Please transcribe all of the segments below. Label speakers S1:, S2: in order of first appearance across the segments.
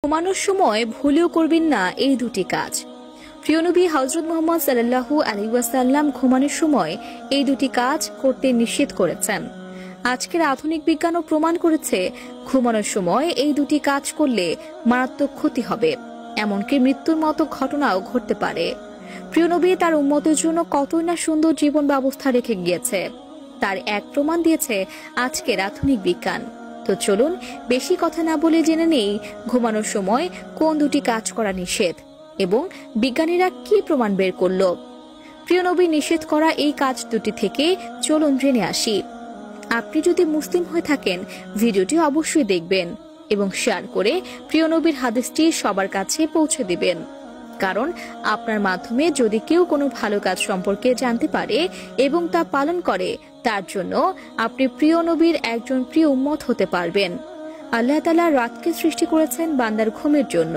S1: ঘুমানোর সময় ভুলেও করবেন না এই দুটি কাজ। প্রিয় নবী হযরত মুহাম্মদ সাল্লাল্লাহু আলাইহি ওয়াসাল্লাম ঘুমানোর সময় এই দুটি কাজ করতে নিষেধ করেছেন। আজকের আধুনিক বিজ্ঞানও প্রমাণ করেছে ঘুমানোর সময় এই দুটি কাজ করলে মারাত্মক ক্ষতি হবে, এমনকি মৃত্যুর মতো ঘটনাও ঘটতে পারে। প্রিয় নবী তার উম্মতের জন্য কতই না সুন্দর জীবন ব্যবস্থা রেখে গিয়েছে, তার এক প্রমাণ দিয়েছে আজকের আধুনিক বিজ্ঞান। তো চলুন বেশি কথা না বলে জেনে নেই ঘুমানোর সময় কোন দুটি কাজ করা নিষেধ এবং বিজ্ঞানীরা কি প্রমাণ বের করল। প্রিয় নবী নিষেধ করা এই কাজ দুটি থেকে চলুন জেনে আসি। আপনি যদি মুসলিম হয়ে থাকেন ভিডিওটি অবশ্যই দেখবেন এবং শেয়ার করে প্রিয় নবীর হাদিসটি সবার কাছে পৌঁছে দিবেন, কারণ আপনার মাধ্যমে যদি কেউ কোনো ভালো কাজ সম্পর্কে জানতে পারে এবং তা পালন করে, তার জন্য আপনি প্রিয় নবীর একজন প্রিয় উম্মত হতে পারবেন। আল্লাহ তাআলা রাতকে সৃষ্টি করেছেন বান্দার ঘুমের জন্য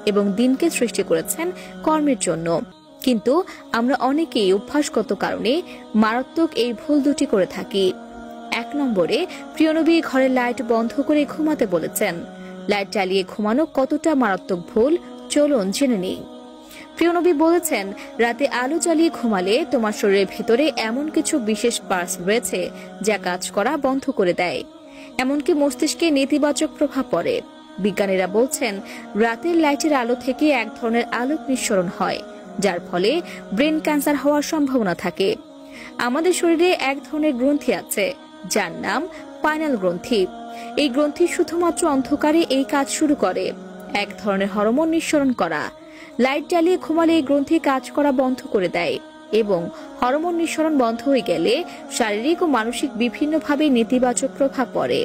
S1: এবং দিনকে সৃষ্টি করেছেন কর্মের জন্য, কিন্তু আমরা অনেকেই অভ্যাসগত কারণে মারাত্মক এই ভুল দুটি করে থাকি। 1 নম্বরে প্রিয় নবী ঘরের লাইট বন্ধ করে ঘুমাতে বলেছেন। লাইট জ্বালিয়ে ঘুমানো কতটা মারাত্মক ভুল চলুন জেনে নিই। প্রিয় নবী বলেছেন, রাতে আলো জ্বালিয়ে ঘুমালে তোমার শরীরের ভেতরে এমন কিছু বিশেষ পার্টস রয়েছে যা কাজ করা বন্ধ করে দেয়, এমনকি মস্তিষ্কে নেতিবাচক প্রভাব পড়ে। বিজ্ঞানীরা বলছেন, রাতের লাইটের আলো থেকে এক ধরনের আলোক নিঃসরণ হয়, যার ফলে ব্রেন ক্যান্সার হওয়ার সম্ভাবনা থাকে। আমাদের শরীরে এক ধরনের গ্রন্থি আছে যার নাম পাইনাল গ্রন্থি। এই গ্রন্থি শুধুমাত্র অন্ধকারে এই কাজ শুরু করে, এক ধরনের হরমোন নিঃসরণ করা। লাইট জ্বালিয়ে ঘুমালে এই গ্রন্থি কাজ করা বন্ধ করে দেয় এবং হরমোন নিঃসরণ বন্ধ হয়ে গেলে শারীরিক ও মানসিক বিভিন্নভাবে নেতিবাচক প্রভাব পড়ে।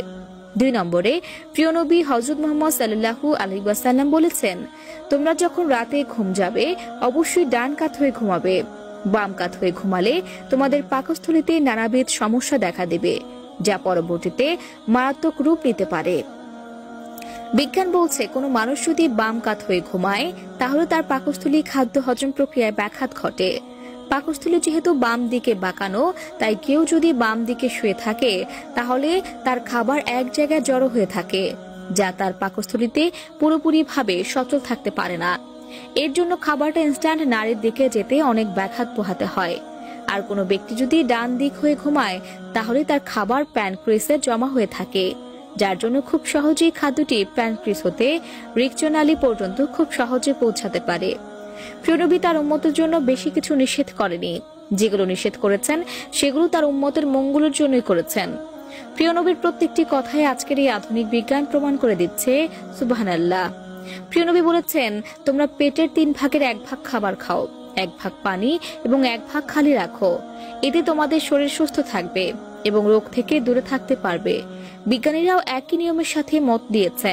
S1: 2 নম্বরে প্রিয় নবী হযরত মুহাম্মদ সাল্লাল্লাহু আলাইহি ওয়াসাল্লাম বলেছেন, তোমরা যখন রাতে ঘুম যাবে অবশ্যই ডান কাত হয়ে ঘুমাবে। বাম কাত হয়ে ঘুমালে তোমাদের পাকস্থলীতে নানাবিধ সমস্যা দেখা দেবে, যা পরবর্তীতে মারাত্মক রূপ নিতে পারে। বিজ্ঞান বলছে, কোনো মানুষ যদি বাম কাত হয়ে ঘুমায় তাহলে তার পাকস্থলী খাদ্য হজম প্রক্রিয়ায় ব্যাঘাত ঘটে। পাকস্থলী যেহেতু বাম দিকে বাঁকানো, তাই কেউ যদি বাম দিকে শুয়ে থাকে তাহলে তার খাবার এক জায়গায় জড়ো হয়ে থাকে, যা তার পাকস্থলীতে পুরোপুরিভাবে সচল থাকতে পারে না। এর জন্য খাবারটা ইনস্ট্যান্ট নারীর দিকে যেতে অনেক ব্যাঘাত পোহাতে হয়। আর কোনো ব্যক্তি যদি ডান দিক হয়ে ঘুমায় তাহলে তার খাবার প্যানক্রিয়াসে জমা হয়ে থাকে, যার জন্য খুব সহজেই খাদ্যটি প্যানক্রিয়াস হতে হৃৎনালী পর্যন্ত খুব সহজে পৌঁছাতে পারে। প্রিয় নবী তার উম্মতের জন্য বেশি কিছু নিষেধ করেনি, যেগুলো নিষেধ করেছেন সেগুলো তার উম্মতের মঙ্গলের জন্যই করেছেন। প্রিয় নবীর প্রত্যেকটি কথাই আজকের এই আধুনিক বিজ্ঞান প্রমাণ করে দিচ্ছে। সুবহানাল্লাহ। প্রিয় নবী বলেছেন, তোমরা পেটের 3 ভাগের 1 ভাগ খাবার খাও, 1 ভাগ পানি এবং 1 ভাগ খালি রাখো। এতে তোমাদের শরীর সুস্থ থাকবে এবং রোগ থেকে দূরে থাকতে পারবে। বিজ্ঞানীরাও একই নিয়মের সাথে মত দিয়েছে।